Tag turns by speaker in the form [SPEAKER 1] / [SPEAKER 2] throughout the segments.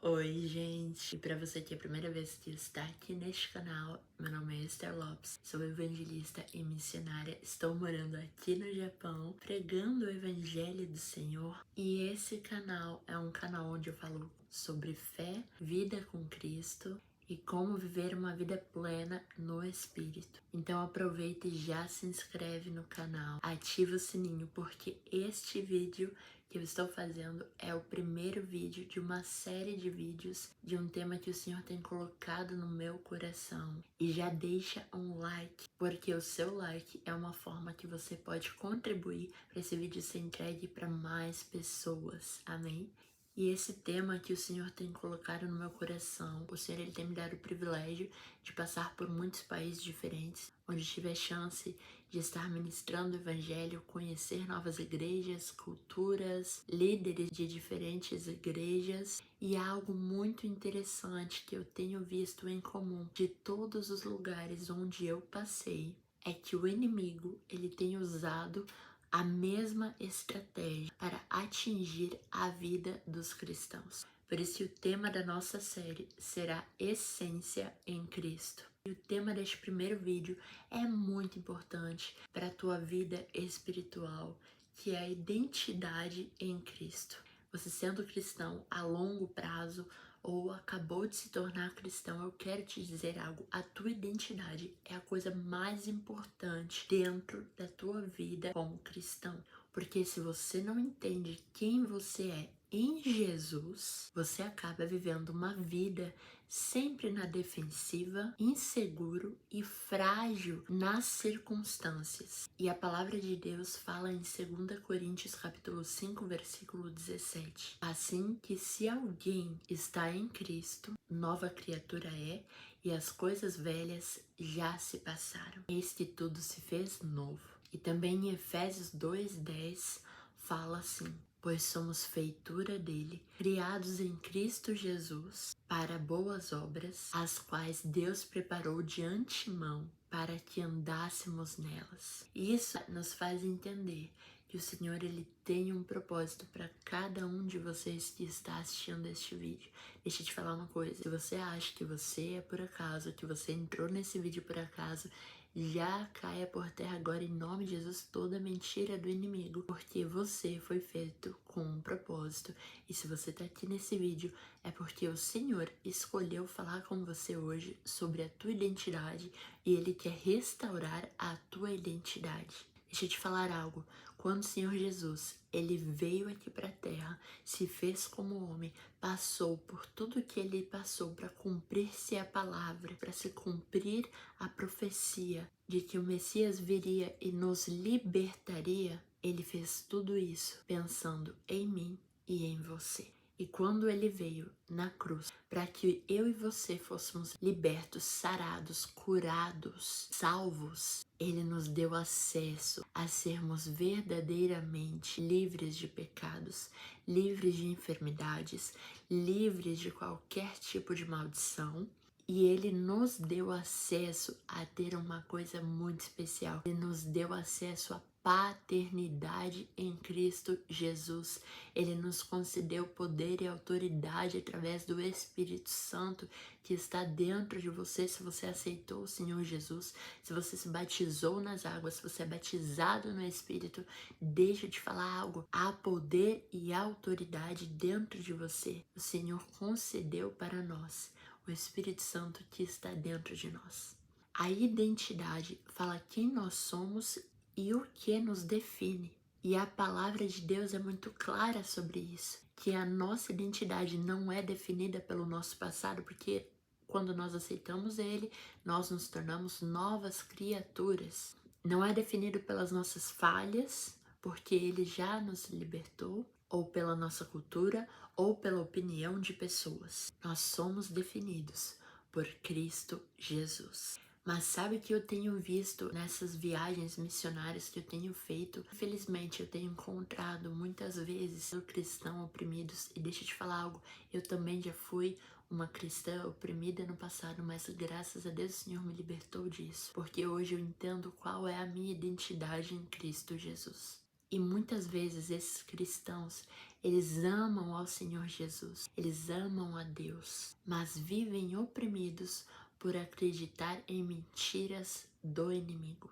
[SPEAKER 1] Oi, gente! E para você que é a primeira vez que está aqui neste canal, meu nome é Esther Lopes, sou evangelista e missionária, estou morando aqui no Japão, pregando o Evangelho do Senhor. E esse canal é um canal onde eu falo sobre fé, vida com Cristo e como viver uma vida plena no Espírito. Então aproveita e já se inscreve no canal, ativa o sininho, porque este vídeo que eu estou fazendo é o primeiro vídeo de uma série de vídeos de um tema que o Senhor tem colocado no meu coração. E já deixa um like, porque o seu like é uma forma que você pode contribuir para esse vídeo ser entregue para mais pessoas. Amém? E esse tema que o Senhor tem colocado no meu coração, o Senhor ele tem me dado o privilégio de passar por muitos países diferentes, onde tive a chance de estar ministrando o Evangelho, conhecer novas igrejas, culturas, líderes de diferentes igrejas. E algo muito interessante que eu tenho visto em comum de todos os lugares onde eu passei é que o inimigo ele tem usado a mesma estratégia para atingir a vida dos cristãos. Por isso, o tema da nossa série será Essência em Cristo. E o tema deste primeiro vídeo é muito importante para a tua vida espiritual, que é a identidade em Cristo. Você sendo cristão a longo prazo ou acabou de se tornar cristão, eu quero te dizer algo. A tua identidade é a coisa mais importante dentro da tua vida como cristão. Porque se você não entende quem você é em Jesus, você acaba vivendo uma vida sempre na defensiva, inseguro e frágil nas circunstâncias. E a palavra de Deus fala em 2 Coríntios capítulo 5, versículo 17. Assim que se alguém está em Cristo, nova criatura é, e as coisas velhas já se passaram. Eis que tudo se fez novo. E também em Efésios 2:10 fala assim: pois somos feitura dele, criados em Cristo Jesus para boas obras, as quais Deus preparou de antemão para que andássemos nelas. Isso nos faz entender que o Senhor ele tem um propósito para cada um de vocês que está assistindo este vídeo. Deixa eu te falar uma coisa: se você acha que você é por acaso, que você entrou nesse vídeo por acaso, já caia por terra agora em nome de Jesus toda mentira do inimigo, porque você foi feito com um propósito. E se você tá aqui nesse vídeo é porque o Senhor escolheu falar com você hoje sobre a tua identidade e Ele quer restaurar a tua identidade. Deixa eu te falar algo. Quando o Senhor Jesus, ele veio aqui para a terra, se fez como homem, passou por tudo que ele passou para cumprir-se a palavra, para se cumprir a profecia de que o Messias viria e nos libertaria, ele fez tudo isso pensando em mim e em você. E quando ele veio na cruz para que eu e você fôssemos libertos, sarados, curados, salvos, ele nos deu acesso a sermos verdadeiramente livres de pecados, livres de enfermidades, livres de qualquer tipo de maldição. E ele nos deu acesso a ter uma coisa muito especial. Ele nos deu acesso à paternidade em Cristo Jesus. Ele nos concedeu poder e autoridade através do Espírito Santo que está dentro de você. Se você aceitou o Senhor Jesus, se você se batizou nas águas, se você é batizado no Espírito, deixa eu te falar algo. Há poder e autoridade dentro de você. O Senhor concedeu para nós o Espírito Santo que está dentro de nós. A identidade fala quem nós somos e o que nos define. E a palavra de Deus é muito clara sobre isso, que a nossa identidade não é definida pelo nosso passado, porque quando nós aceitamos Ele, nós nos tornamos novas criaturas. Não é definido pelas nossas falhas, porque Ele já nos libertou, ou pela nossa cultura, ou pela opinião de pessoas. Nós somos definidos por Cristo Jesus. Mas sabe o que eu tenho visto nessas viagens missionárias que eu tenho feito? Infelizmente, eu tenho encontrado muitas vezes cristãos oprimidos. E deixa eu te falar algo, eu também já fui uma cristã oprimida no passado, mas graças a Deus o Senhor me libertou disso. Porque hoje eu entendo qual é a minha identidade em Cristo Jesus. E muitas vezes esses cristãos, Eles amam ao Senhor Jesus, eles amam a Deus, mas vivem oprimidos por acreditar em mentiras do inimigo.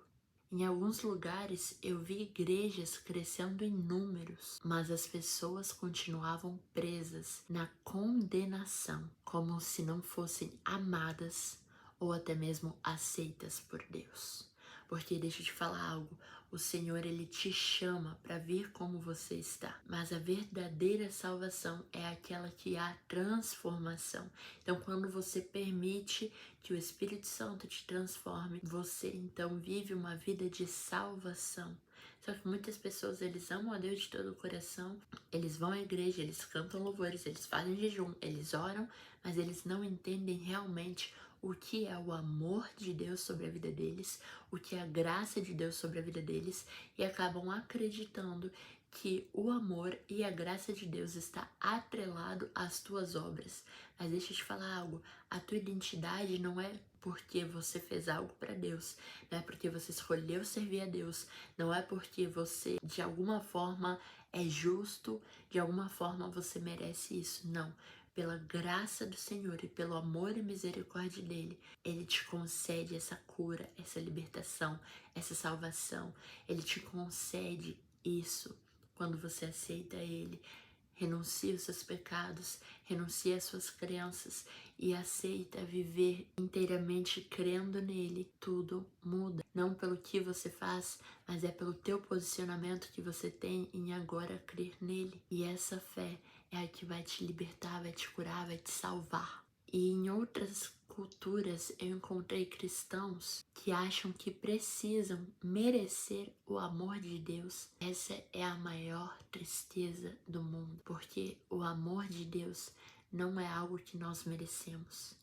[SPEAKER 1] Em alguns lugares eu vi igrejas crescendo em números, mas as pessoas continuavam presas na condenação, como se não fossem amadas ou até mesmo aceitas por Deus. Porque deixa eu te falar algo, o Senhor ele te chama para vir como você está, mas a verdadeira salvação é aquela que há transformação. Então, quando você permite que o Espírito Santo te transforme, você então vive uma vida de salvação. Só que muitas pessoas, eles amam a Deus de todo o coração, eles vão à igreja, eles cantam louvores, eles fazem jejum, eles oram, mas eles não entendem realmente o que é o amor de Deus sobre a vida deles, o que é a graça de Deus sobre a vida deles, e acabam acreditando que o amor e a graça de Deus está atrelado às tuas obras. Mas deixa eu te falar algo, a tua identidade não é porque você fez algo para Deus, não é porque você escolheu servir a Deus, não é porque você de alguma forma é justo, de alguma forma você merece isso, não. Pela graça do Senhor e pelo amor e misericórdia dele, ele te concede essa cura, essa libertação, essa salvação. Ele te concede isso quando você aceita ele. Renuncia os seus pecados, renuncia as suas crenças e aceita viver inteiramente crendo nele. Tudo muda. Não pelo que você faz, mas é pelo teu posicionamento que você tem em agora crer nele. E essa fé é a que vai te libertar, vai te curar, vai te salvar. E em outras culturas eu encontrei cristãos que acham que precisam merecer o amor de Deus. Essa é a maior tristeza do mundo, porque o amor de Deus não é algo que nós merecemos.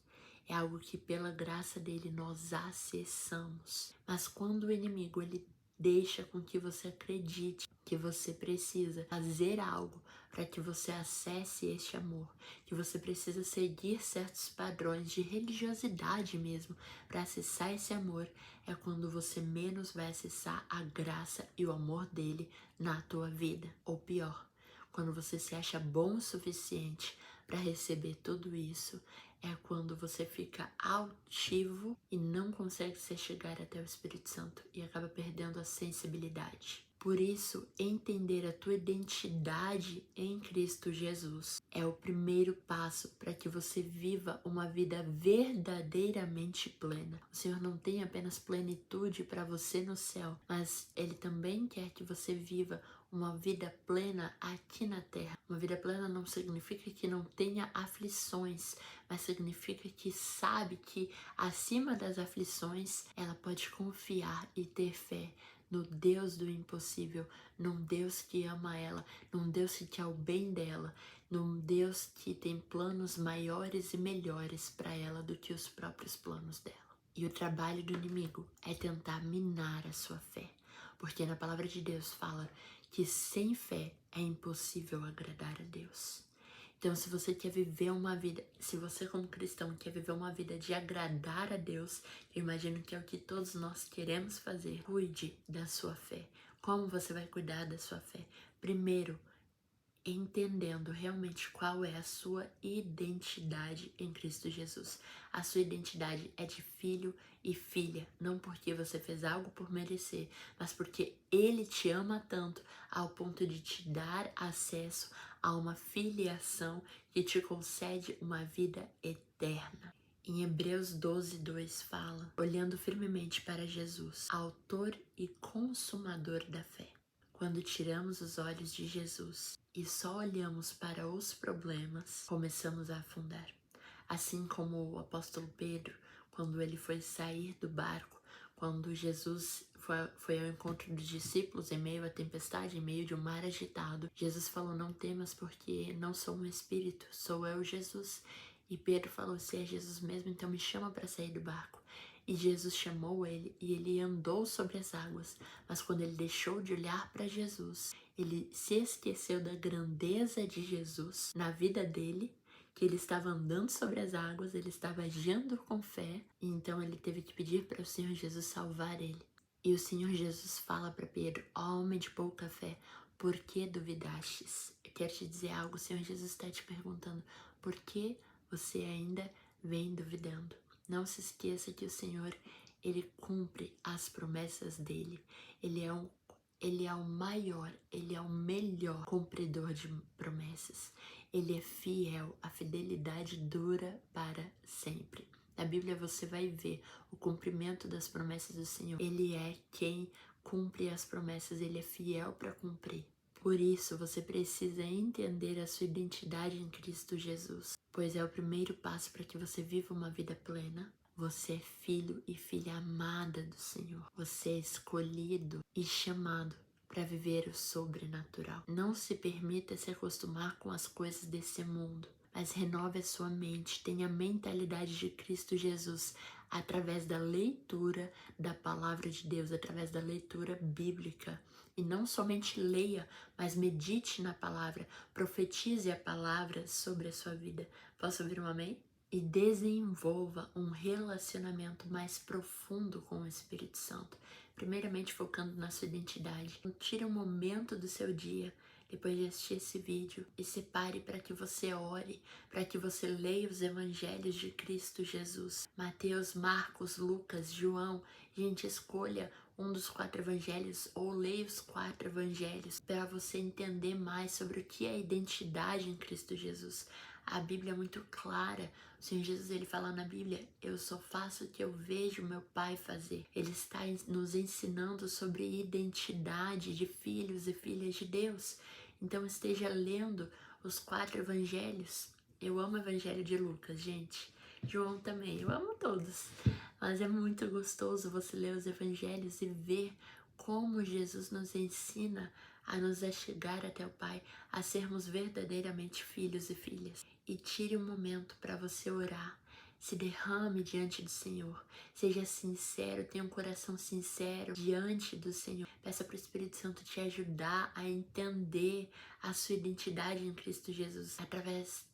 [SPEAKER 1] É algo que pela graça dele nós acessamos. Mas quando o inimigo ele deixa com que você acredite que você precisa fazer algo para que você acesse este amor, que você precisa seguir certos padrões de religiosidade mesmo para acessar esse amor, é quando você menos vai acessar a graça e o amor dele na tua vida. Ou pior, quando você se acha bom o suficiente para receber tudo isso, é quando você fica altivo e não consegue se chegar até o Espírito Santo e acaba perdendo a sensibilidade. Por isso, entender a tua identidade em Cristo Jesus é o primeiro passo para que você viva uma vida verdadeiramente plena. O Senhor não tem apenas plenitude para você no céu, mas Ele também quer que você viva uma vida plena aqui na terra. Uma vida plena não significa que não tenha aflições, mas significa que sabe que acima das aflições ela pode confiar e ter fé no Deus do impossível, num Deus que ama ela, num Deus que quer o bem dela, num Deus que tem planos maiores e melhores para ela do que os próprios planos dela. E o trabalho do inimigo é tentar minar a sua fé, porque na palavra de Deus fala que sem fé é impossível agradar a Deus. Então, se você quer viver uma vida, se você como cristão quer viver uma vida de agradar a Deus, eu imagino que é o que todos nós queremos fazer. Cuide da sua fé. Como você vai cuidar da sua fé? Primeiro, entendendo realmente qual é a sua identidade em Cristo Jesus. A sua identidade é de filho e filha, não porque você fez algo por merecer, mas porque Ele te ama tanto ao ponto de te dar acesso a uma filiação que te concede uma vida eterna. Em Hebreus 12:2 fala, olhando firmemente para Jesus, autor e consumador da fé. Quando tiramos os olhos de Jesus e só olhamos para os problemas, começamos a afundar. Assim como o apóstolo Pedro, quando ele foi sair do barco, quando Jesus foi ao encontro dos discípulos em meio à tempestade, em meio de um mar agitado, Jesus falou, não temas porque não sou um espírito, sou eu Jesus. E Pedro falou, se é Jesus mesmo, então me chama para sair do barco. E Jesus chamou ele e ele andou sobre as águas, mas quando ele deixou de olhar para Jesus, ele se esqueceu da grandeza de Jesus na vida dele, que ele estava andando sobre as águas, ele estava agindo com fé, e então ele teve que pedir para o Senhor Jesus salvar ele. E o Senhor Jesus fala para Pedro, ó homem de pouca fé, por que duvidastes? Eu quero te dizer algo, o Senhor Jesus está te perguntando, por que você ainda vem duvidando? Não se esqueça que o Senhor, Ele cumpre as promessas dEle. Ele é o maior, Ele é o melhor cumpridor de promessas. Ele é fiel, a fidelidade dura para sempre. Na Bíblia você vai ver o cumprimento das promessas do Senhor. Ele é quem cumpre as promessas, Ele é fiel para cumprir. Por isso, você precisa entender a sua identidade em Cristo Jesus, pois é o primeiro passo para que você viva uma vida plena. Você é filho e filha amada do Senhor. Você é escolhido e chamado para viver o sobrenatural. Não se permita se acostumar com as coisas desse mundo, mas renove a sua mente, tenha a mentalidade de Cristo Jesus através da leitura da palavra de Deus, através da leitura bíblica. E não somente leia, mas medite na palavra, profetize a palavra sobre a sua vida. Posso ouvir um amém? E desenvolva um relacionamento mais profundo com o Espírito Santo. Primeiramente focando na sua identidade. Tire um momento do seu dia, depois de assistir esse vídeo, e separe para que você ore, para que você leia os evangelhos de Cristo Jesus. Mateus, Marcos, Lucas, João. Gente, escolha um dos 4 evangelhos ou leia os 4 evangelhos para você entender mais sobre o que é identidade em Cristo Jesus. A Bíblia é muito clara. O Senhor Jesus, ele fala na Bíblia, eu só faço o que eu vejo meu Pai fazer. Ele está nos ensinando sobre identidade de filhos e filhas de Deus. Então esteja lendo os 4 evangelhos. Eu amo o evangelho de Lucas, gente. João também, eu amo todos. Mas é muito gostoso você ler os evangelhos e ver como Jesus nos ensina a nos achegar até o Pai, a sermos verdadeiramente filhos e filhas. E tire um momento para você orar. Se derrame diante do Senhor. Seja sincero, tenha um coração sincero diante do Senhor. Peça para o Espírito Santo te ajudar a entender a sua identidade em Cristo Jesus através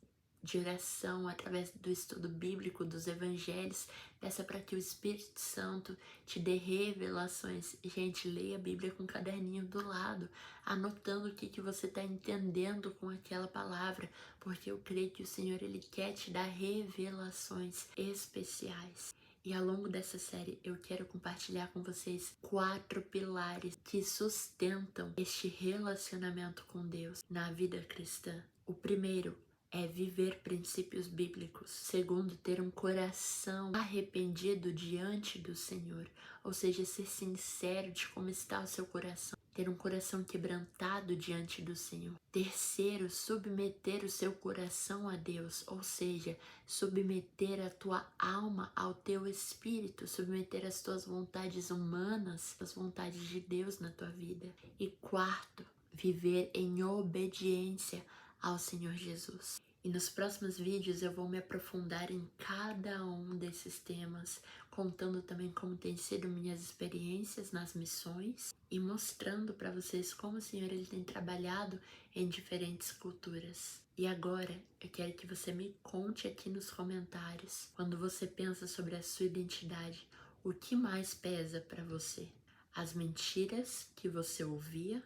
[SPEAKER 1] de oração, através do estudo bíblico, dos evangelhos. Peça para que o Espírito Santo te dê revelações. Gente, leia a Bíblia com um caderninho do lado, anotando o que você está entendendo com aquela palavra, porque eu creio que o Senhor, Ele quer te dar revelações especiais. E ao longo dessa série eu quero compartilhar com vocês 4 pilares que sustentam este relacionamento com Deus na vida cristã. O primeiro é viver princípios bíblicos. Segundo, ter um coração arrependido diante do Senhor, ou seja, ser sincero de como está o seu coração. Ter um coração quebrantado diante do Senhor. Terceiro, submeter o seu coração a Deus, ou seja, submeter a tua alma ao teu espírito, submeter as tuas vontades humanas às vontades de Deus na tua vida. E quarto, viver em obediência ao Senhor Jesus. E nos próximos vídeos eu vou me aprofundar em cada um desses temas, contando também como tem sido minhas experiências nas missões e mostrando para vocês como o Senhor, Ele tem trabalhado em diferentes culturas. E agora eu quero que você me conte aqui nos comentários, quando você pensa sobre a sua identidade, o que mais pesa para você? As mentiras que você ouvia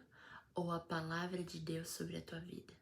[SPEAKER 1] ou a palavra de Deus sobre a tua vida?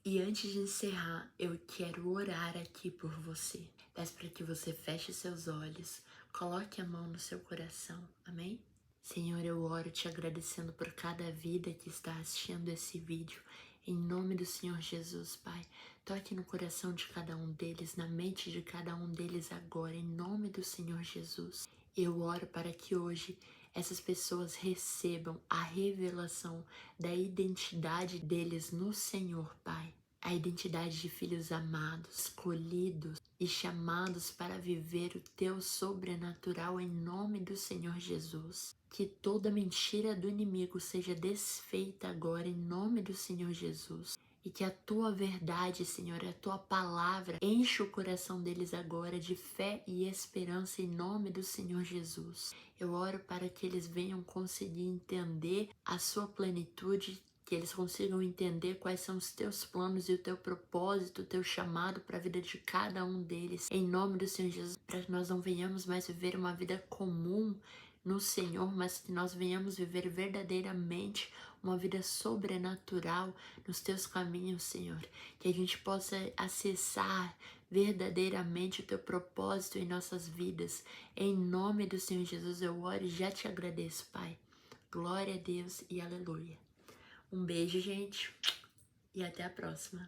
[SPEAKER 1] E antes de encerrar, eu quero orar aqui por você. Peço para que você feche seus olhos, coloque a mão no seu coração, amém? Senhor, eu oro te agradecendo por cada vida que está assistindo esse vídeo. Em nome do Senhor Jesus, Pai, toque no coração de cada um deles, na mente de cada um deles agora, em nome do Senhor Jesus. Eu oro para que hoje essas pessoas recebam a revelação da identidade deles no Senhor, Pai. A identidade de filhos amados, escolhidos e chamados para viver o teu sobrenatural em nome do Senhor Jesus. Que toda mentira do inimigo seja desfeita agora em nome do Senhor Jesus. E que a tua verdade, Senhor, a tua palavra enche o coração deles agora de fé e esperança em nome do Senhor Jesus. Eu oro para que eles venham conseguir entender a sua plenitude, que eles consigam entender quais são os teus planos e o teu propósito, o teu chamado para a vida de cada um deles. Em nome do Senhor Jesus, para que nós não venhamos mais viver uma vida comum no Senhor, mas que nós venhamos viver verdadeiramente uma vida sobrenatural nos teus caminhos, Senhor. Que a gente possa acessar verdadeiramente o teu propósito em nossas vidas. Em nome do Senhor Jesus eu oro e já te agradeço, Pai. Glória a Deus e aleluia. Um beijo, gente, e até a próxima.